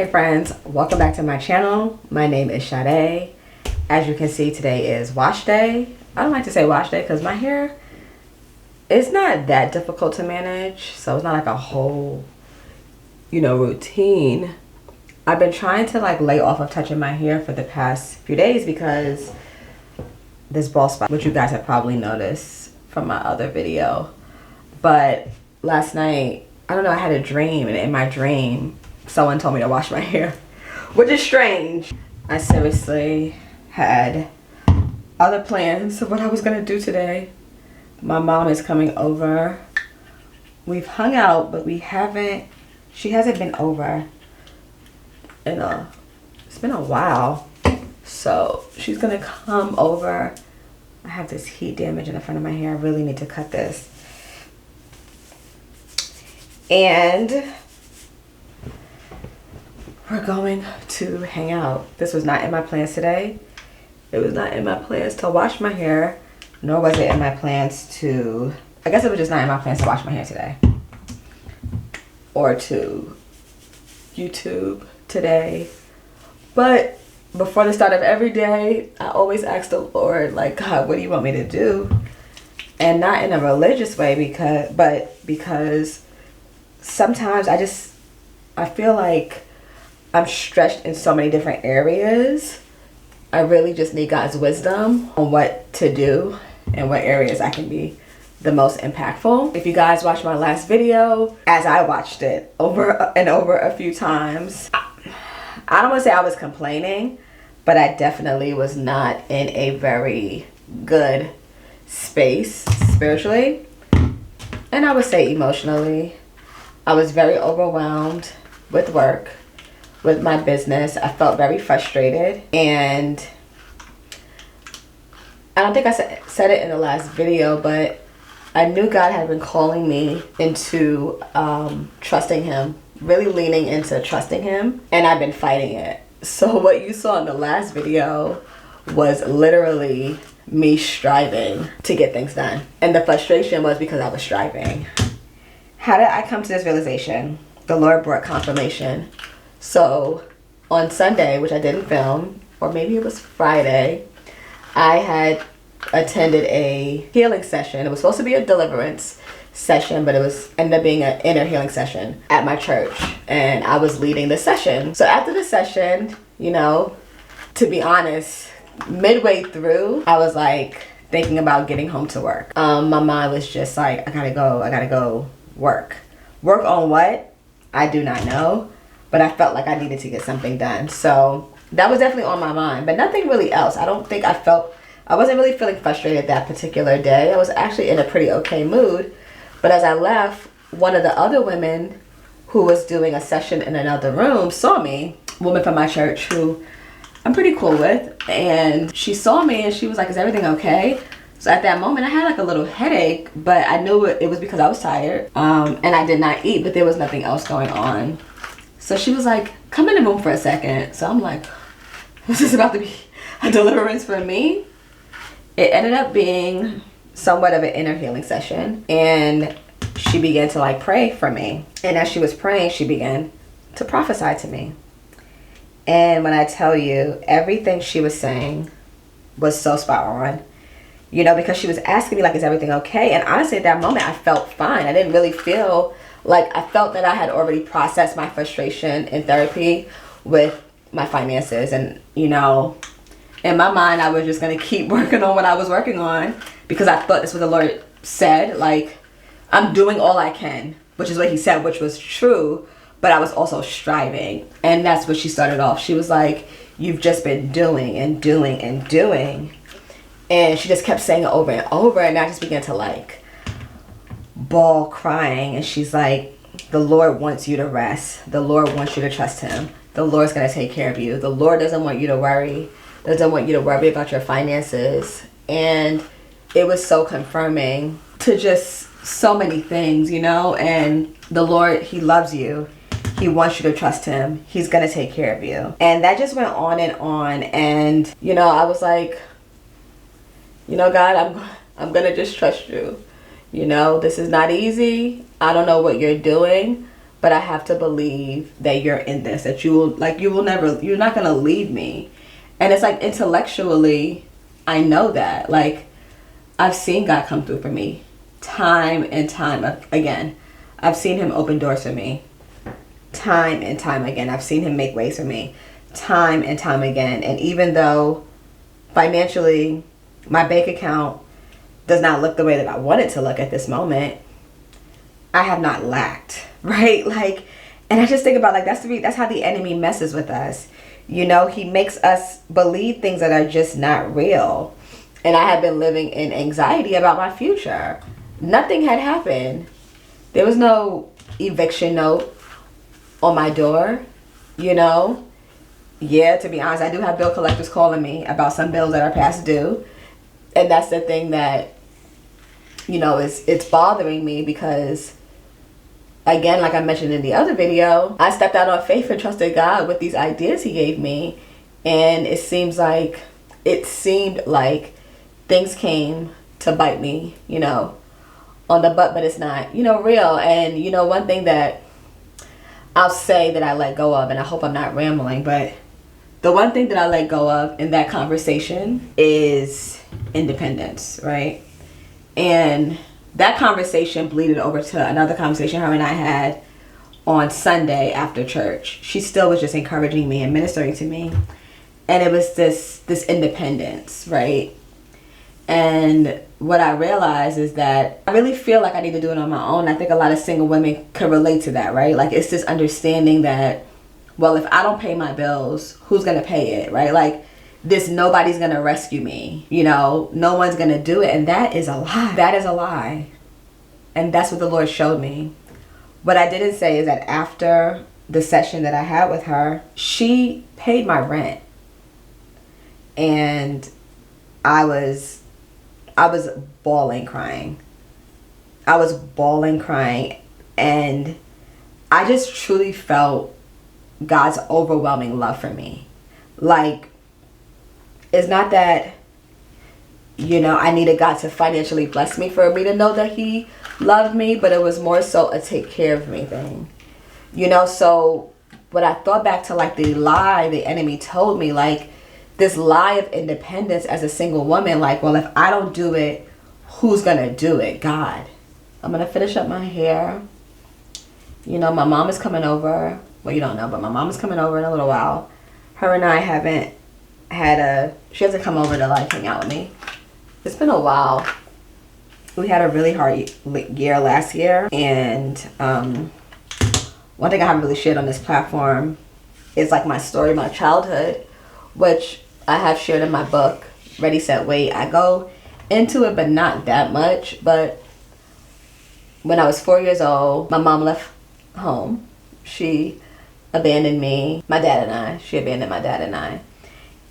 Hey friends, welcome back to my channel. My name is Sade. As you can see, today is wash day. I don't like to say wash day because my hair is not that difficult to manage, so it's not like a whole routine. I've been trying to lay off of touching my hair for the past few days because this bald spot, which you guys have probably noticed from my other video. But last night, I don't know, I had a dream, and in my dream someone told me to wash my hair, which is strange. I seriously had other plans of what I was gonna do today. My mom is coming over. We've hung out, but she hasn't been over it's been a while. So she's gonna come over. I have this heat damage in the front of my hair. I really need to cut this. And we're going to hang out. This was not in my plans today. It was not in my plans to wash my hair, nor was it in my plans to, I guess it was just not in my plans to wash my hair today. Or to YouTube today. But before the start of every day, I always ask the Lord, God, what do you want me to do? And not in a religious way, because sometimes I feel like I'm stretched in so many different areas. I really just need God's wisdom on what to do and what areas I can be the most impactful. If you guys watched my last video, as I watched it over and over a few times, I don't want to say I was complaining, but I definitely was not in a very good space spiritually. And I would say emotionally. I was very overwhelmed with work, with my business. I felt very frustrated, and I don't think I said it in the last video, but I knew God had been calling me into trusting Him, really leaning into trusting Him, and I've been fighting it. So what you saw in the last video was literally me striving to get things done, and the frustration was because I was striving. How did I come to this realization? The Lord brought confirmation. So on Sunday, which I didn't film, or maybe it was Friday, I had attended a healing session. It was supposed to be a deliverance session, but it ended up being an inner healing session at my church, and I was leading the session. So after the session, to be honest, midway through, I was thinking about getting home to work. My mind was just I gotta go work. Work on what? I do not know, but I felt like I needed to get something done. So that was definitely on my mind, but nothing really else. I wasn't really feeling frustrated that particular day. I was actually in a pretty okay mood. But as I left, one of the other women who was doing a session in another room saw me, a woman from my church who I'm pretty cool with, and she saw me and she was like, is everything okay? So at that moment, I had a little headache, but I knew it was because I was tired, and I did not eat, but there was nothing else going on. So she was like, come in the room for a second. So I'm like, this is about to be a deliverance for me. It ended up being somewhat of an inner healing session, and she began to pray for me. And as she was praying, she began to prophesy to me. And when I tell you, everything she was saying was so spot on. Because she was asking me is everything okay? And honestly, at that moment, I felt fine. I didn't really feel I felt that I had already processed my frustration in therapy with my finances. And, in my mind, I was just going to keep working on what I was working on because I thought that's what the Lord said. I'm doing all I can, which is what He said, which was true. But I was also striving. And that's what she started off. She was like, you've just been doing and doing and doing. And she just kept saying it over and over, and I just began to bawl crying. And she's like, the Lord wants you to rest. The Lord wants you to trust Him. The Lord's going to take care of you. The Lord doesn't want you to worry. Doesn't want you to worry about your finances. And it was so confirming to just so many things, and the Lord, He loves you. He wants you to trust Him. He's going to take care of you. And that just went on. And, I was like, God, I'm going to just trust you. This is not easy. I don't know what you're doing, but I have to believe that you're in this, that you will, like, you will never, you're not going to leave me. And it's like intellectually, I know that. Like, I've seen God come through for me time and time again. I've seen him open doors for me time and time again. I've seen him make ways for me time and time again. And even though financially my bank account does not look the way that I want it to look at this moment, I have not lacked, right? Like, and I just think about, like, that's how the enemy messes with us. You know, he makes us believe things that are just not real. And I have been living in anxiety about my future. Nothing had happened. There was no eviction note on my door, you know. Yeah, to be honest, I do have bill collectors calling me about some bills that are past due. And that's the thing that, you know, it's bothering me because, again, like I mentioned in the other video, I stepped out on faith and trusted God with these ideas he gave me. And it seemed like things came to bite me, you know, on the butt, but it's not, you know, real. And, you know, one thing that I'll say that I let go of, and I hope I'm not rambling, but the one thing that I let go of in that conversation is independence, right? And that conversation bleeded over to another conversation her and I had on Sunday after church. She still was just encouraging me and ministering to me. And it was this independence, right? And what I realized is that I really feel like I need to do it on my own. I think a lot of single women can relate to that, right? Like, it's this understanding that, well, if I don't pay my bills, who's going to pay it, right? Like, nobody's going to rescue me, you know, no one's going to do it. And that is a lie. That is a lie. And that's what the Lord showed me. What I didn't say is that after the session that I had with her, she paid my rent. And I was bawling, crying. I was bawling, crying. And I just truly felt God's overwhelming love for me. Like, it's not that, you know, I needed God to financially bless me for me to know that he loved me, but it was more so a take care of me thing. You know, so when I thought back to, like, the lie the enemy told me, like, this lie of independence as a single woman, like, well, if I don't do it, who's gonna do it? God. I'm gonna finish up my hair. You know, my mom is coming over. Well, you don't know, but my mom is coming over in a little while. Her and I haven't had she hasn't come over to, like, hang out with me. It's been a while. We had a really hard year last year. And one thing I haven't really shared on this platform is, like, my story, my childhood, which I have shared in my book, Ready, Set, Wait. I go into it, but not that much. But when I was 4 years old, my mom left home. She abandoned me, my dad and I. She abandoned my dad and I.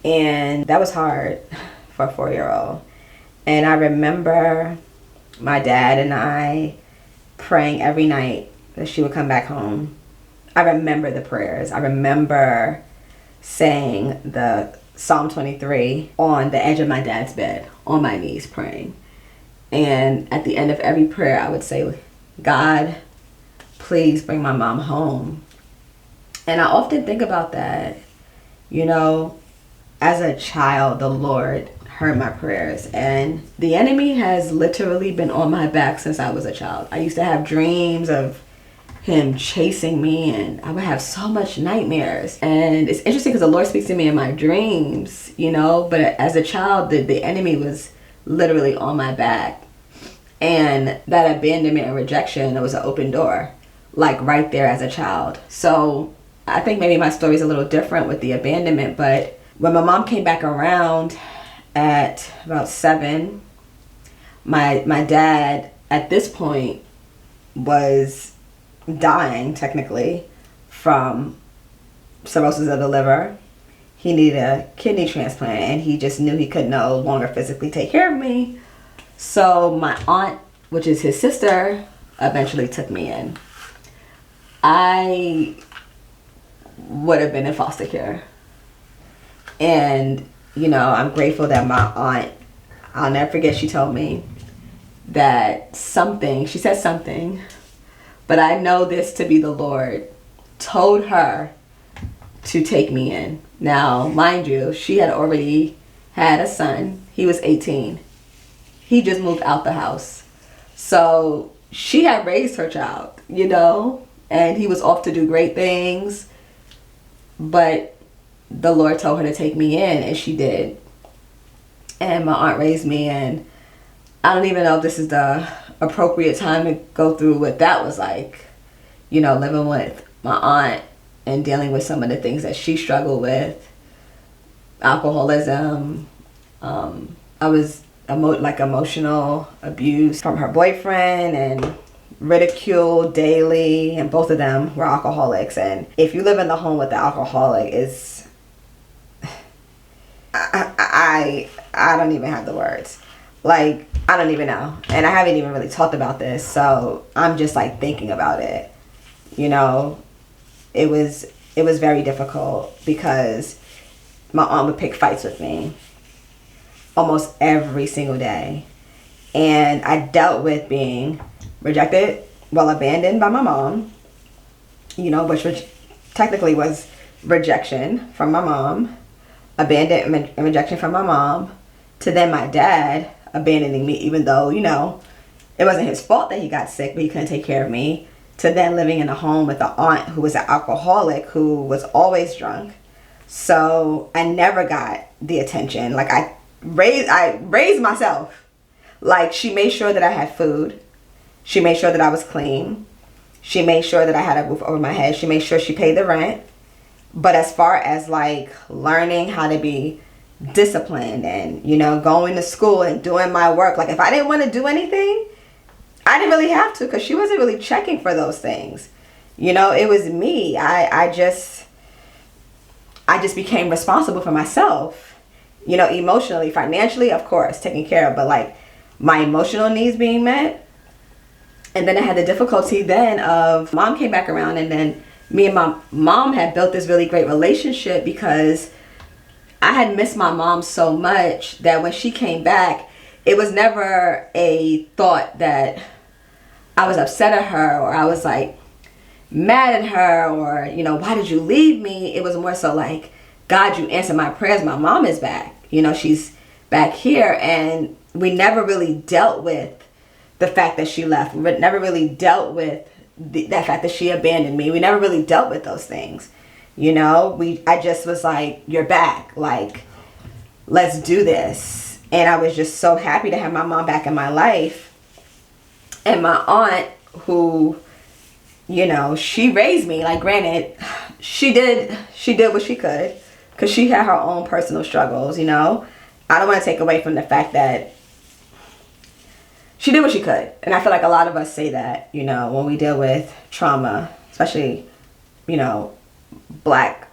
And that was hard for a 4-year-old. And I remember my dad and I praying every night that she would come back home. I remember the prayers. I remember saying the Psalm 23 on the edge of my dad's bed, on my knees praying. And at the end of every prayer, I would say, God, please bring my mom home. And I often think about that. You know, as a child, the Lord heard my prayers. And the enemy has literally been on my back since I was a child. I used to have dreams of him chasing me, and I would have so much nightmares. And it's interesting because the Lord speaks to me in my dreams, you know, but as a child, the enemy was literally on my back. And that abandonment and rejection, it was an open door, like right there as a child. So I think maybe my story is a little different with the abandonment, but when my mom came back around at about 7, my dad at this point was dying technically from cirrhosis of the liver. He needed a kidney transplant, and he just knew he could no longer physically take care of me. So my aunt, which is his sister, eventually took me in. I would have been in foster care. And, you know, I'm grateful that my aunt, I'll never forget, she told me that she said something but I know this to be the Lord told her to take me in. Now, mind you, she had already had a son. He was 18. He just moved out the house. So she had raised her child, you know, and he was off to do great things. But the Lord told her to take me in, and she did. And my aunt raised me, and I don't even know if this is the appropriate time to go through what that was like, you know, living with my aunt and dealing with some of the things that she struggled with, alcoholism. I was emotional abuse from her boyfriend and ridicule daily, and both of them were alcoholics. And if you live in the home with the alcoholic, is I don't even have the words. Like, I don't even know. And I haven't even really talked about this, so I'm just like thinking about it. You know, it was very difficult because my aunt would pick fights with me almost every single day. And I dealt with being rejected, abandoned by my mom, you know, which technically was rejection from my mom, abandonment and rejection from my mom, to then my dad abandoning me, even though, you know, it wasn't his fault that he got sick, but he couldn't take care of me, to then living in a home with an aunt who was an alcoholic, who was always drunk. So I never got the attention. Like, I raised myself. Like, she made sure that I had food. She made sure that I was clean. She made sure that I had a roof over my head. She made sure she paid the rent. But as far as like learning how to be disciplined and, you know, going to school and doing my work, like if I didn't want to do anything, I didn't really have to, because she wasn't really checking for those things. You know, it was me. I just became responsible for myself, you know, emotionally, financially, of course, taken care of, but like my emotional needs being met. And then I had the difficulty then of mom came back around, and then me and my mom had built this really great relationship because I had missed my mom so much that when she came back, it was never a thought that I was upset at her or I was like mad at her or, you know, why did you leave me? It was more so like, God, you answered my prayers. My mom is back. You know, she's back here. And we never really dealt with the fact that she left. We never really dealt with that fact that she abandoned me. We never really dealt with those things. You know, I just was like, you're back. Like, let's do this. And I was just so happy to have my mom back in my life. And my aunt, who, you know, she raised me. Like, granted, she did what she could, because she had her own personal struggles, you know. I don't want to take away from the fact that she did what she could. And I feel like a lot of us say that, you know, when we deal with trauma, especially, you know, Black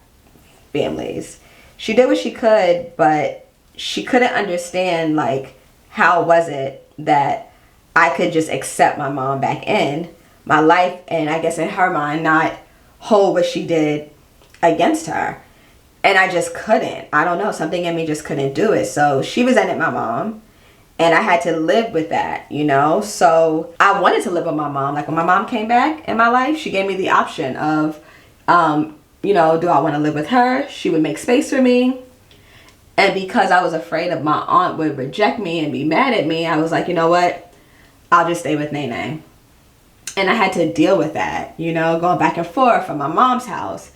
families. She did what she could, but she couldn't understand, like, how was it that I could just accept my mom back in my life, and I guess in her mind not hold what she did against her. And I just couldn't. I don't know, something in me just couldn't do it. So she resented my mom, and I had to live with that, you know. So I wanted to live with my mom. Like, when my mom came back in my life, she gave me the option of you know, do I want to live with her? She would make space for me. And because I was afraid of my aunt would reject me and be mad at me, I was like, you know what? I'll just stay with Nene. And I had to deal with that, you know, going back and forth from my mom's house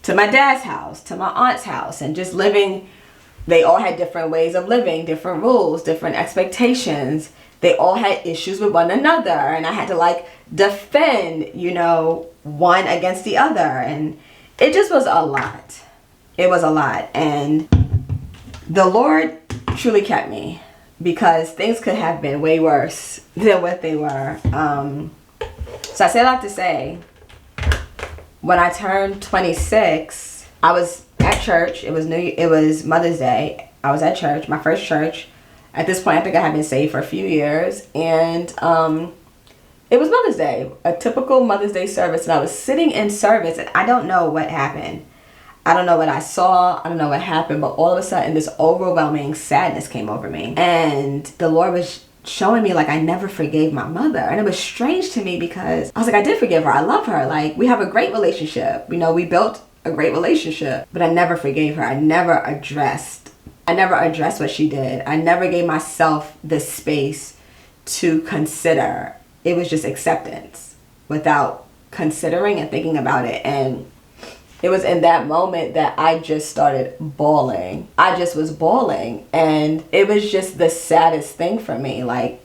to my dad's house to my aunt's house, and just living. They all had different ways of living, different rules, different expectations. They all had issues with one another, and I had to like defend, you know, one against the other. And it just was a lot. It was a lot. And the Lord truly kept me, because things could have been way worse than what they were. So I say a lot to say, when I turned 26, I was at church. It was Mother's Day. I was at church, my first church. At this point, I think I had been saved for a few years. And it was Mother's Day, a typical Mother's Day service. And I was sitting in service, and I don't know what happened. I don't know what I saw. I don't know what happened. But all of a sudden, this overwhelming sadness came over me. And the Lord was showing me like I never forgave my mother. And it was strange to me because I was like, I did forgive her. I love her. Like, we have a great relationship. You know, we built a great relationship, but I never forgave her. I never addressed what she did. I never gave myself the space to consider. It was just acceptance without considering and thinking about it. And it was in that moment that I just started bawling. I just was bawling. And it was just the saddest thing for me. Like,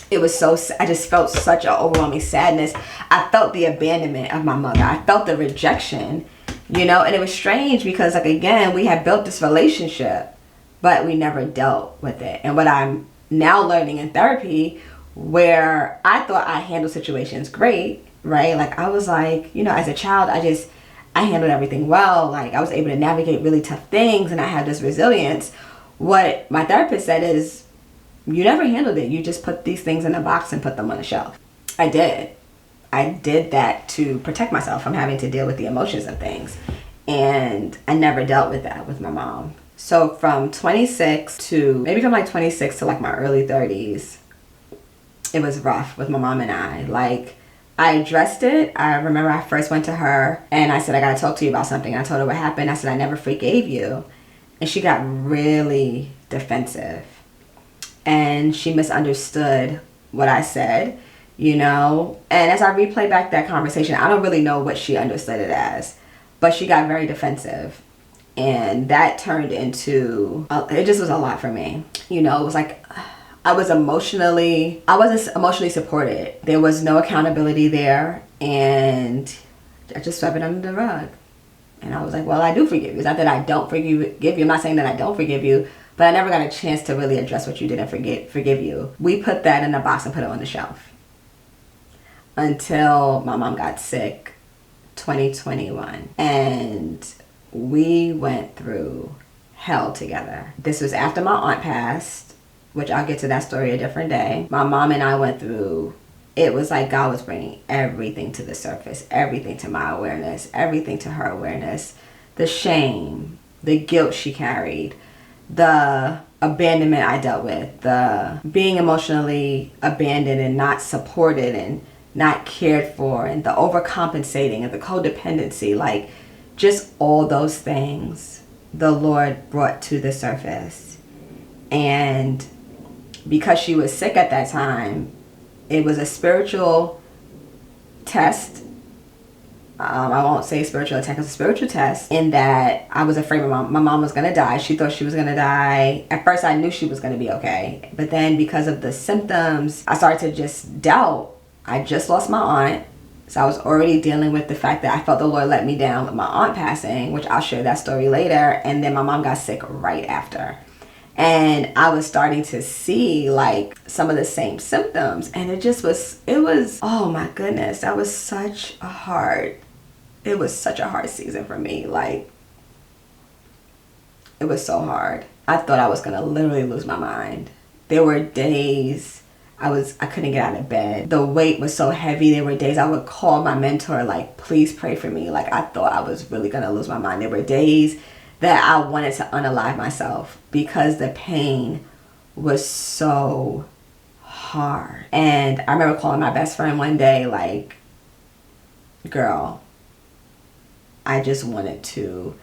it was so, I just felt such an overwhelming sadness. I felt the abandonment of my mother. I felt the rejection, you know, and it was strange because, like, again, we had built this relationship, but we never dealt with it. And what I'm now learning in therapy, where I thought I handled situations great, right? Like, I was like, you know, as a child, I handled everything well. Like, I was able to navigate really tough things and I had this resilience. What my therapist said is, you never handled it. You just put these things in a box and put them on a shelf. I did. I did that to protect myself from having to deal with the emotions of things. And I never dealt with that with my mom. So from 26 to like 26 to like my early 30s, it was rough with my mom and I. Like, I addressed it. I remember I first went to her and I said, I gotta talk to you about something. I told her what happened. I said, I never forgave you. And she got really defensive. And she misunderstood what I said, you know. And as I replay back that conversation, I don't really know what she understood it as. But she got very defensive. And that turned into, it just was a lot for me. You know, it was like, I wasn't emotionally supported. There was no accountability there. And I just swept it under the rug. And I was like, well, I do forgive you. It's not that I don't forgive you. I'm not saying that I don't forgive you, but I never got a chance to really address what you did and forgive you. We put that in a box and put it on the shelf. Until my mom got sick, 2021. And we went through hell together. This was after my aunt passed, which I'll get to that story a different day. My mom and I went through, it was like God was bringing everything to the surface, everything to my awareness, everything to her awareness. The shame, the guilt she carried, the abandonment I dealt with, the being emotionally abandoned and not supported and not cared for, and the overcompensating and the codependency, like just all those things the Lord brought to the surface. And because she was sick at that time, it was a spiritual test. I won't say spiritual attack, it was a spiritual test in that I was afraid my mom was going to die. She thought she was going to die. At first I knew she was going to be okay. But then because of the symptoms, I started to just doubt. I just lost my aunt. So I was already dealing with the fact that I felt the Lord let me down with my aunt passing, which I'll share that story later. And then my mom got sick right after. And I was starting to see like some of the same symptoms. And it was, oh my goodness, it was such a hard season for me. Like, it was so hard. I thought I was going to literally lose my mind. There were days I couldn't get out of bed. The weight was so heavy. There were days I would call my mentor, like, please pray for me. Like, I thought I was really going to lose my mind. There were days that I wanted to unalive myself because the pain was so hard. And I remember calling my best friend one day, like, girl, I just wanted to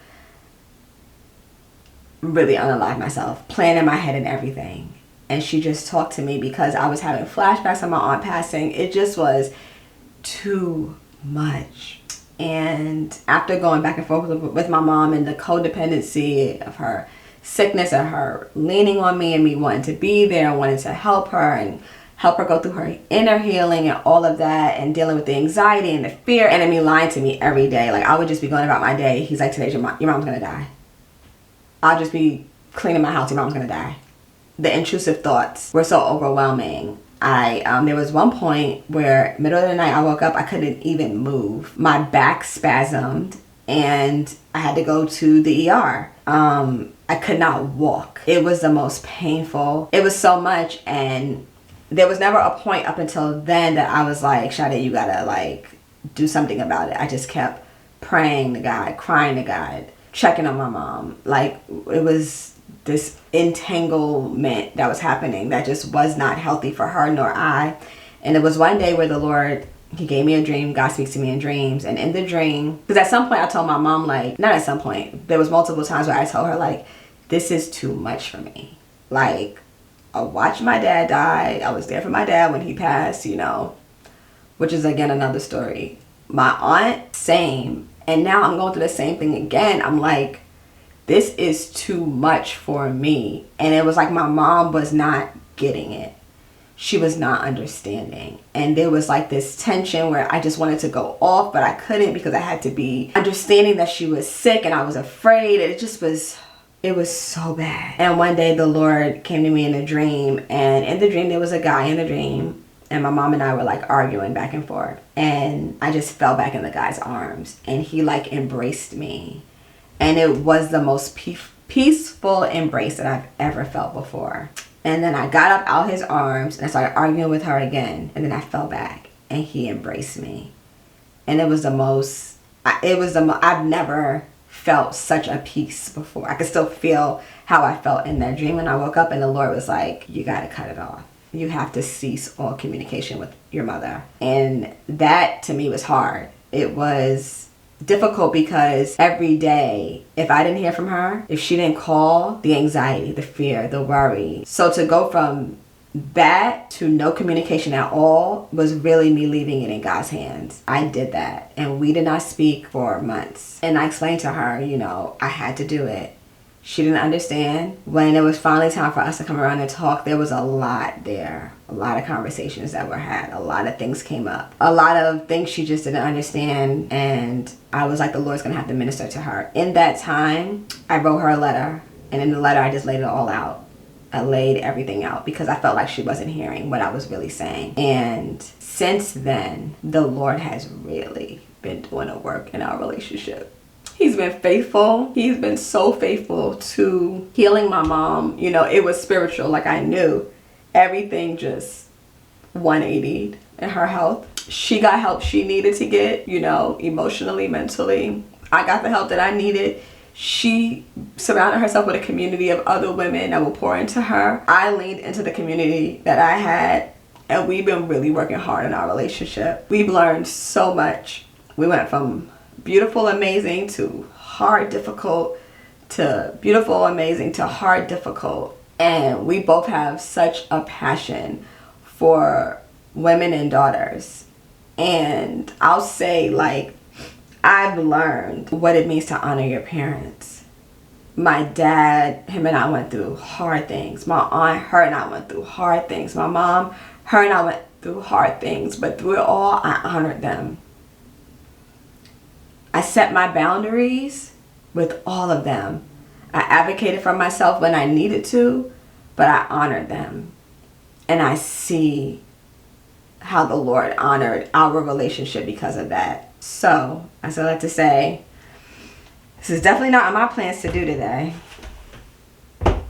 really unalive myself, plan in my head and everything. And she just talked to me because I was having flashbacks of my aunt passing. It just was too much. And after going back and forth with my mom and the codependency of her sickness and her leaning on me and me wanting to be there and wanting to help her and help her go through her inner healing and all of that, and dealing with the anxiety and the fear, and me lying to me every day. Like, I would just be going about my day. He's like, today's your mom's gonna die. I'll just be cleaning my house. Your mom's gonna die. The intrusive thoughts were so overwhelming. There was one point where middle of the night I woke up, I couldn't even move. My back spasmed and I had to go to the ER. I could not walk. It was the most painful. It was so much, and there was never a point up until then that I was like, Sade, you gotta like do something about it. I just kept praying to God, crying to God, checking on my mom. Like, it was this entanglement that was happening that just was not healthy for her nor I. And it was one day where the Lord, he gave me a dream. God speaks to me in dreams. And in the dream, because at some point I told my mom, like, not at some point, there was multiple times where I told her, like, this is too much for me. Like, I watched my dad die. I was there for my dad when he passed, you know, which is, again, another story. My aunt, same. And now I'm going through the same thing again. I'm like, this is too much for me. And it was like my mom was not getting it. She was not understanding. And there was like this tension where I just wanted to go off, but I couldn't because I had to be understanding that she was sick and I was afraid. And it was so bad. And one day the Lord came to me in a dream, and in the dream there was a guy in the dream, and my mom and I were like arguing back and forth. And I just fell back in the guy's arms, and he like embraced me. And it was the most peaceful embrace that I've ever felt before. And then I got up out his arms and I started arguing with her again. And then I fell back and he embraced me. And it was the most, I've never felt such a peace before. I could still feel how I felt in that dream when I woke up, and the Lord was like, you got to cut it off. You have to cease all communication with your mother. And that to me was hard. It was difficult because every day, if I didn't hear from her, if she didn't call, the anxiety, the fear, the worry. So to go from that to no communication at all was really me leaving it in God's hands. I did that, and we did not speak for months. And I explained to her, you know, I had to do it. She didn't understand. When it was finally time for us to come around and talk, there was a lot there. A lot of conversations that were had. A lot of things came up. A lot of things she just didn't understand. And I was like, the Lord's going to have to minister to her. In that time, I wrote her a letter. And in the letter, I just laid it all out. I laid everything out because I felt like she wasn't hearing what I was really saying. And since then, the Lord has really been doing a work in our relationship. He's been faithful. He's been so faithful to healing my mom. You know, it was spiritual. Like, I knew everything just 180'd in her health. She got help she needed to get, you know, emotionally, mentally. I got the help that I needed. She surrounded herself with a community of other women that will pour into her. I leaned into the community that I had, and we've been really working hard in our relationship. We've learned so much. We went from beautiful, amazing to hard, difficult, to beautiful, amazing to hard, difficult. And we both have such a passion for women and daughters. And I'll say, like, I've learned what it means to honor your parents. My dad, him and I went through hard things. My aunt, her and I went through hard things. My mom, her and I went through hard things. But through it all, I honored them. I set my boundaries with all of them. I advocated for myself when I needed to, but I honored them. And I see how the Lord honored our relationship because of that. So, as I like to say, this is definitely not on my plans to do today.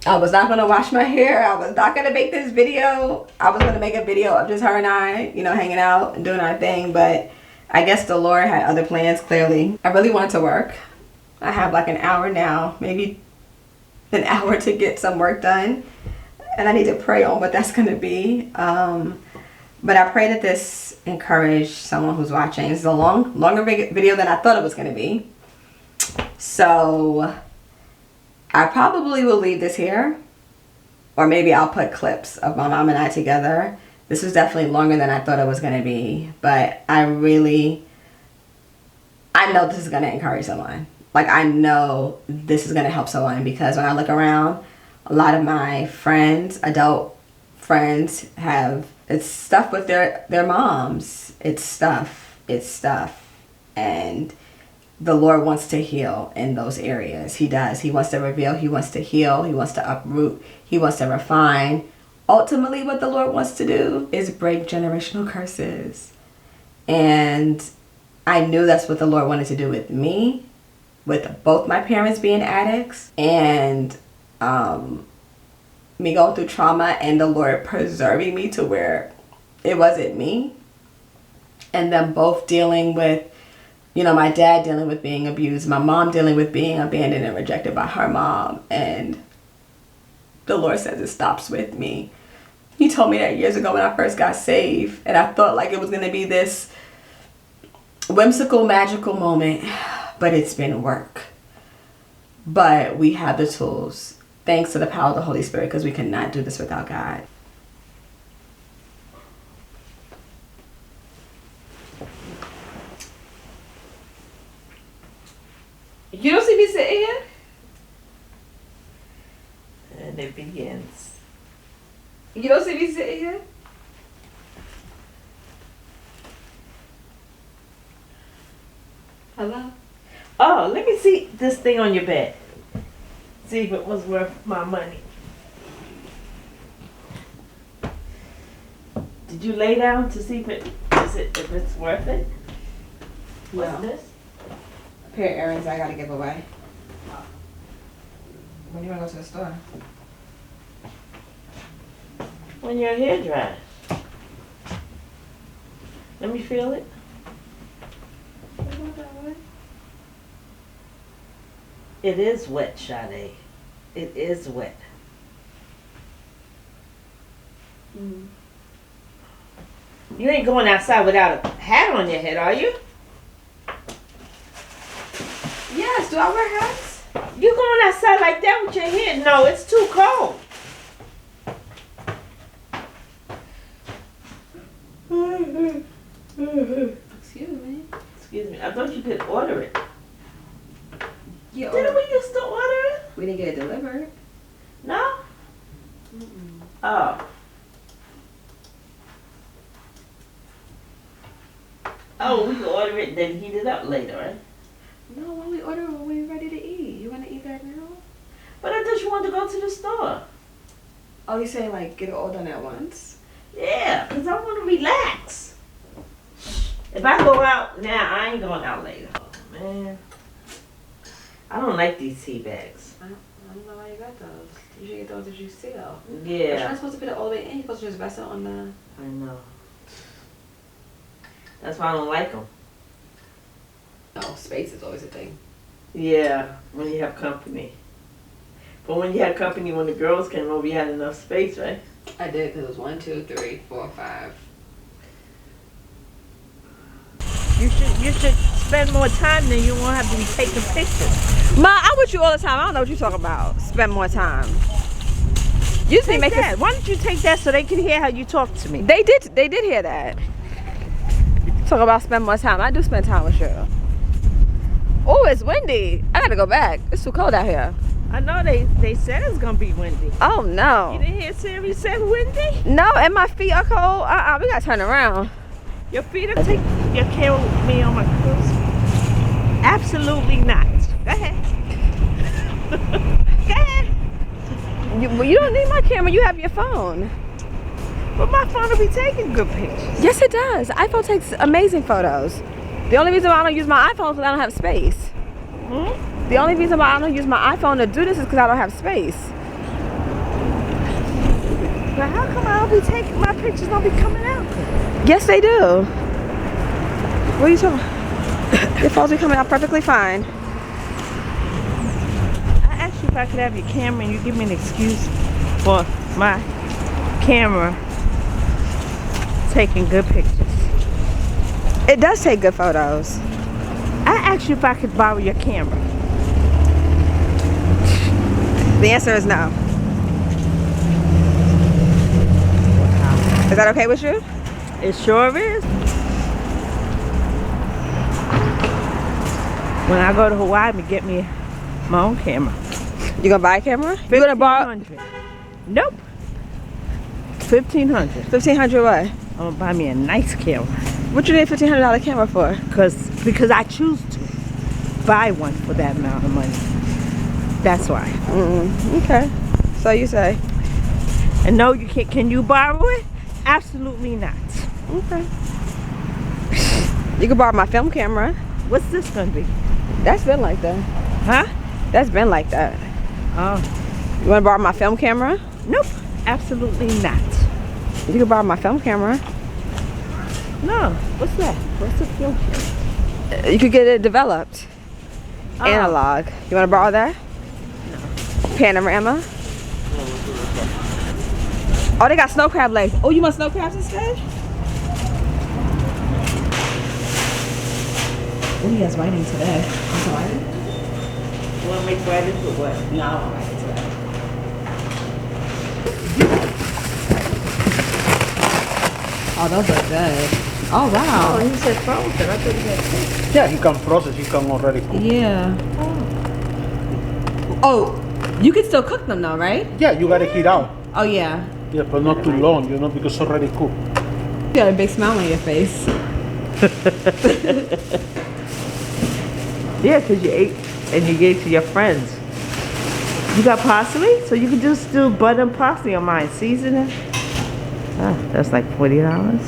I was not going to wash my hair. I was not going to make this video. I was going to make a video of just her and I, you know, hanging out and doing our thing, but I guess the Lord had other plans, clearly. I really wanted to work. I have like an hour now, maybe an hour to get some work done. And I need to pray on what that's going to be. But I pray that this encouraged someone who's watching. It's a longer video than I thought it was going to be. So I probably will leave this here. Or maybe I'll put clips of my mom and I together. This was definitely longer than I thought it was going to be. But I know this is going to encourage someone. Like, I know this is going to help someone, because when I look around, a lot of my friends, adult friends, it's stuff with their moms. It's stuff. And the Lord wants to heal in those areas. He does. He wants to reveal. He wants to heal. He wants to uproot. He wants to refine. Ultimately, what the Lord wants to do is break generational curses. And I knew that's what the Lord wanted to do with me, with both my parents being addicts, and me going through trauma, and the Lord preserving me to where it wasn't me. And them both dealing with, you know, my dad dealing with being abused, my mom dealing with being abandoned and rejected by her mom, and the Lord says it stops with me. He told me that years ago when I first got saved, and I thought like it was gonna be this whimsical, magical moment, but it's been work. But we have the tools, thanks to the power of the Holy Spirit, because we cannot do this without God. You don't see me sitting here? And it begins. You don't see me sitting here? Hello? Oh, let me see this thing on your bed. See if it was worth my money. Did you lay down to see if it's worth it? What's No. this? A pair of errands I gotta give away. When you wanna go to the store? When your hair dries. Let me feel it. It is wet, Sade. It is wet. You ain't going outside without a hat on your head, are you? Yes, do I wear hats? You going outside like that with your head? No, it's too cold. Excuse me. Excuse me. I thought you could order it. Yeah, Didn't we used to order it? we didn't get it delivered. No? Oh. Oh, we can order it and then heat it up later, right? No, when we order when we're ready to eat. You wanna eat that now? But I thought you wanted to go to the store. Oh, you saying like get it all done at once? Yeah, because I want to relax. If I go out now, I ain't going out later. Oh, man. I don't like these tea bags. I don't know why you got those. You should get those that you seal. Yeah. You're not supposed to put it all the way in. You're supposed to just rest it on the... I know. That's why I don't like them. Oh, space is always a thing. Yeah, when you have company. But when you had company, when the girls came over, you had enough space, right? I did, because it was 1, 2, 3, 4, 5. You should spend more time, then you won't have to be taking pictures. Ma, I'm with you all the time. I don't know what you're talking about. Spend more time. You just need to make that. Why don't you take that so they can hear how you talk to me? They did hear that. Talk about spend more time. I do spend time with you. Oh, it's windy. I gotta go back. It's too cold out here. I know they said it's gonna be windy. Oh no. You didn't hear Siri say windy? No, and my feet are cold. We gotta turn around. Your feet are take your camera with me on my cruise? Absolutely not. Go ahead. Go ahead. You don't need my camera. You have your phone. But my phone will be taking good pictures. Yes, it does. iPhone takes amazing photos. The only reason why I don't use my iPhone is because I don't have space. Hmm? The only reason why I don't use my iPhone to do this is because I don't have space. But how come I'll be taking my pictures don't be coming out? Yes, they do. What are you talking about? Your photos are coming out perfectly fine. I asked you if I could have your camera and you give me an excuse for my camera taking good pictures. It does take good photos. I asked you if I could borrow your camera. The answer is no. Is that okay with you? It sure is. When I go to Hawaii, I'm gonna get me my own camera. You gonna buy a camera? You gonna borrow? 1,500. Nope. 1,500. 1,500 what? I'm gonna buy me a nice camera. What you need a $1,500 camera for? Because I choose to buy one for that amount of money. That's why. Okay. So you say. And no, you can't. Can you borrow it? Absolutely not. Okay. You can borrow my film camera. What's this gonna be? That's been like that. Huh? That's been like that. Oh. You wanna borrow my film camera? Nope. Absolutely not. You can borrow my film camera. No. What's that? What's the film camera? You could get it developed. Oh. Analog. You wanna borrow that? No. Panorama? Oh, they got snow crab legs. Oh, you want snow crabs instead? Oh, he has writing today. He's writing? You want to make writers or what? No, I don't write today. Oh, those look good. Oh, wow. Oh, he said frozen. I thought he had fish. Yeah, you can process, you can already cook. Yeah. Oh, you can still cook them though, right? Yeah, you gotta heat out. Oh, yeah. Yeah, but not too long, you know, because it's already cooked. You got a big smile on your face. Yeah, because you ate and you gave to your friends. You got parsley? So you can just do butter and parsley on mine. Season it. Ah, that's like $40.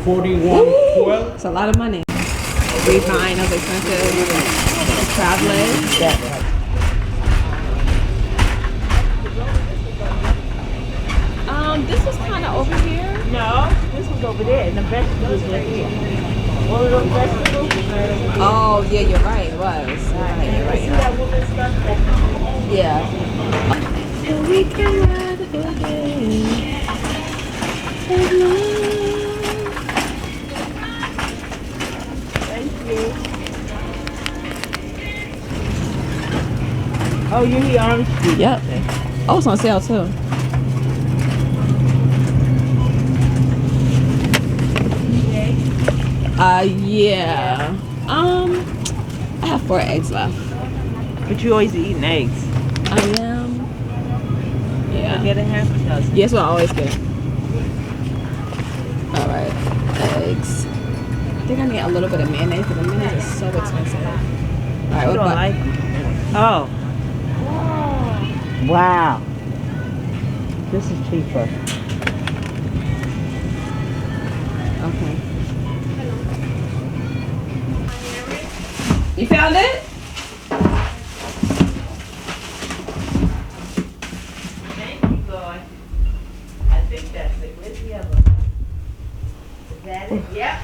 41.12. It's a lot of money. Refine those expensive crab legs. Yeah. This was kind of over here. No, this was over there, and the vegetables were here. One of those vegetables. Oh, yeah, you're right. It was. Right, you're right. See that woman stuff? Yeah. And we can ride Thank you. Oh, you need orange juice. Yep. Oh, it's on sale too. Yeah. I have 4 eggs left. But you always eating eggs. I am. Yeah. Get a half a dozen. Yes, what I always get. All right, eggs. I think I need a little bit of mayonnaise because the mayonnaise is so expensive. All right, You what don't about? like it. Oh. Wow. This is cheaper. Okay. You found it? Thank you, Lord. I think that's it. Where's the other one? Is that it? Yep.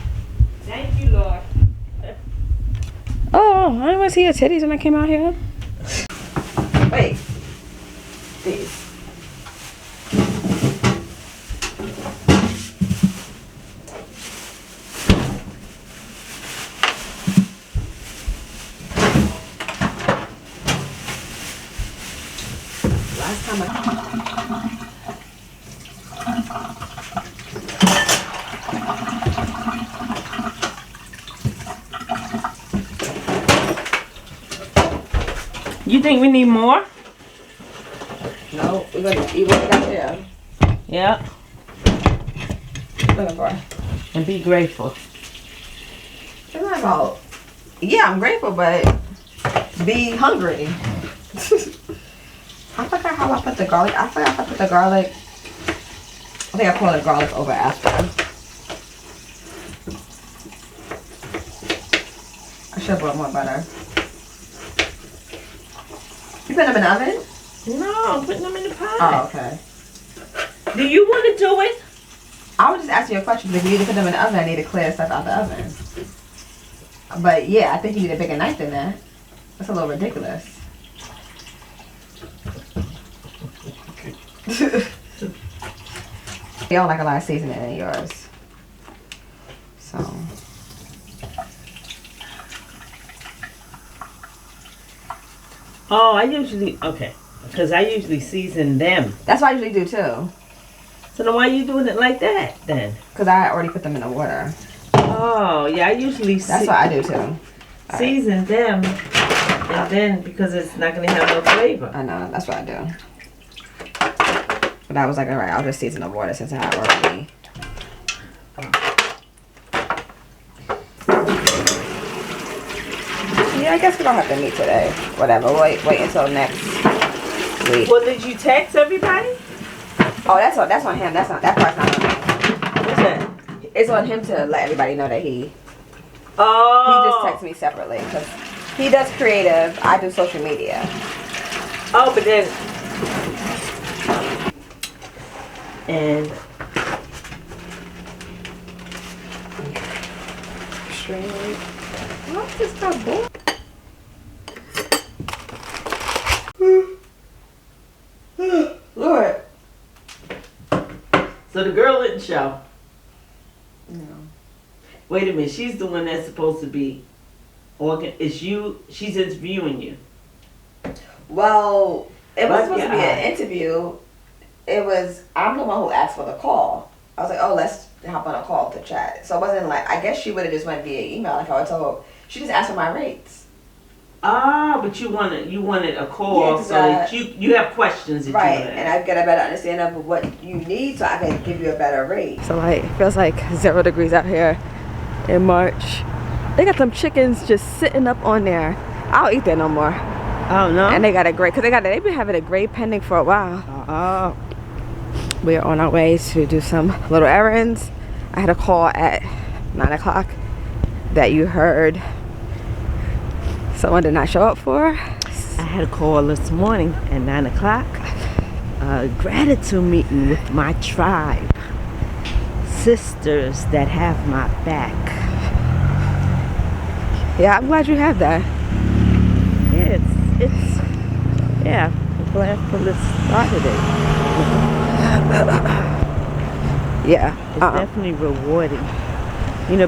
Thank you, Lord. Oh, I didn't want to see your titties when I came out here. Wait. These. Last time I... You think we need more? No, we're gonna eat what we got there. Yeah. Looking for. And be grateful. It's not about. Yeah, I'm grateful, but be hungry. I forgot how I put the garlic. I forgot I put the garlic. I think I put the garlic over after. I should have put more butter. You put them in the oven? No, I'm putting them in the pot. Oh, okay. Do you want to do it? I was just asking you a question because if you need to put them in the oven, I need to clear stuff out the oven. But yeah, I think you need a bigger knife than that. That's a little ridiculous. You don't like a lot of seasoning in yours. So. Oh, I usually, okay. Because I usually season them. That's what I usually do too. So then why are you doing it like that then? Because I already put them in the water. Oh, yeah, I usually That's what I do too. season them. And then, because it's not going to have no flavor. I know, that's what I do. But I was like, alright, I'll just season the water since I already. Yeah, I guess we don't have to meet today. Whatever, wait until next week. Well, did you text everybody? Oh, that's on him. That part's not on me. What's that? It's on him to let everybody know that he Oh. just texts me separately because he does creative. I do social media. Oh, but then. And. Extremely. What's this stuff, boy? So the girl didn't show. No. Wait a minute. She's the one that's supposed to be. It's you. She's interviewing you. Well, it was But, supposed to be an interview. I'm the one who asked for the call. I was like, oh, let's hop on a call to chat. So it wasn't like, I guess she would have just went via email like I was told. She just asked for my rates. Ah, but you wanted a call, Yeah, so that you have questions that Right, you want to and ask. I get a better understanding of what you need so I can give you a better rate. So like, it feels like 0 degrees out here in March. They got some chickens just sitting up on there. I don't eat that no more. Oh no. And they got a grade, because they've been having a grade pending for a while. Oh. We are on our way to do some little errands. I had a call at 9 o'clock that you heard someone did not show up for. I had a call this morning at 9 o'clock. A gratitude meeting with my tribe. Sisters that have my back. Yeah, I'm glad you have that. Yeah, I'm glad Phyllis started it. Yeah. It's definitely rewarding,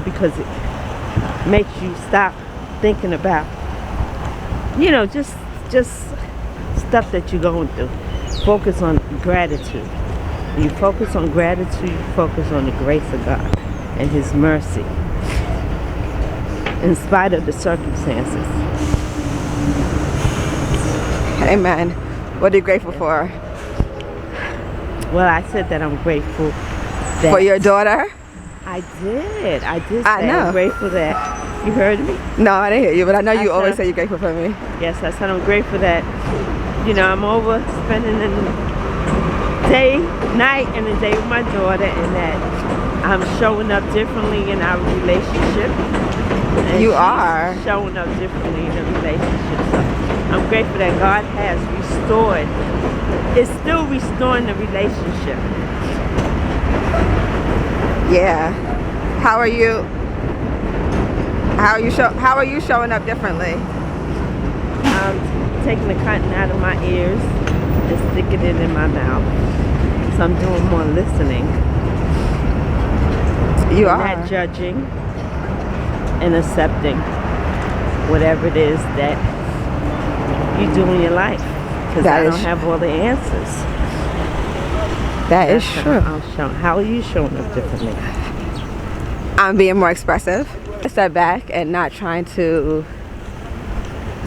because it makes you stop thinking about, just stuff that you're going through. Focus on gratitude. When you focus on gratitude, you focus on the grace of God and His mercy, in spite of the circumstances. Amen. What are you grateful for? Well, I said that I'm grateful that For your daughter? I did say I know. I'm grateful that you heard me. No, I didn't hear you, but I know you I always said- say you're grateful for me. Yes, I said I'm grateful that, I'm over spending the night and the day with my daughter, and that I'm showing up differently in our relationship. And You she's are. showing up differently in the relationship. So I'm grateful that God has restored. It's still restoring the relationship. Yeah. How are you showing up differently? Taking the cotton out of my ears and sticking it in my mouth. So I'm doing more listening. You are. Not judging and accepting whatever it is that you do in your life. Because That I is don't have all the answers. That is That's true. How are you showing up differently? I'm being more expressive. I step back and not trying to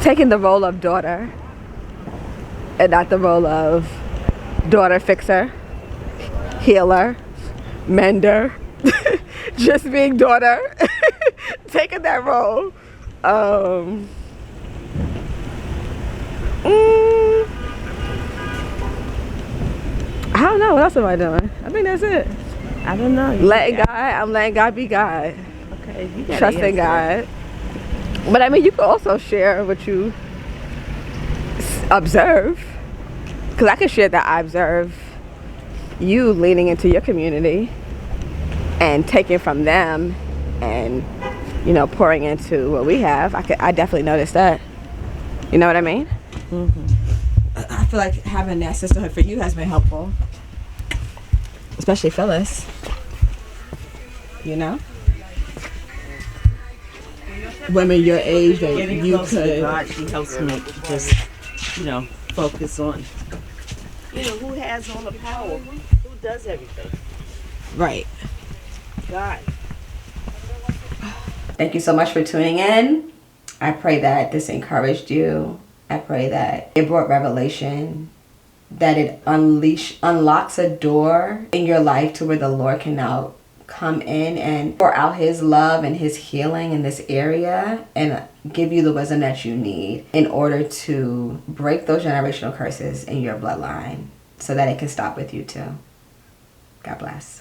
taking the role of daughter and not the role of daughter fixer, healer, mender. Just being daughter, taking that role. I don't know. What else am I doing? I think that's it. I don't know. I'm letting God be God. Okay, you gotta Trusting answer. God. But I mean, you can also share what you observe. Because I can share that I observe you leaning into your community and taking from them and, pouring into what we have. I definitely noticed that. You know what I mean? Mm-hmm. I feel like having that sisterhood for you has been helpful. Especially Phyllis. Women your age that Getting you closer to could. God, she helps me just, focus on, who has all the power, who does everything. Right. God. Thank you so much for tuning in. I pray that this encouraged you. I pray that it brought revelation, that it unlocks a door in your life to where the Lord can now come in and pour out His love and His healing in this area and give you the wisdom that you need in order to break those generational curses in your bloodline so that it can stop with you too. God bless.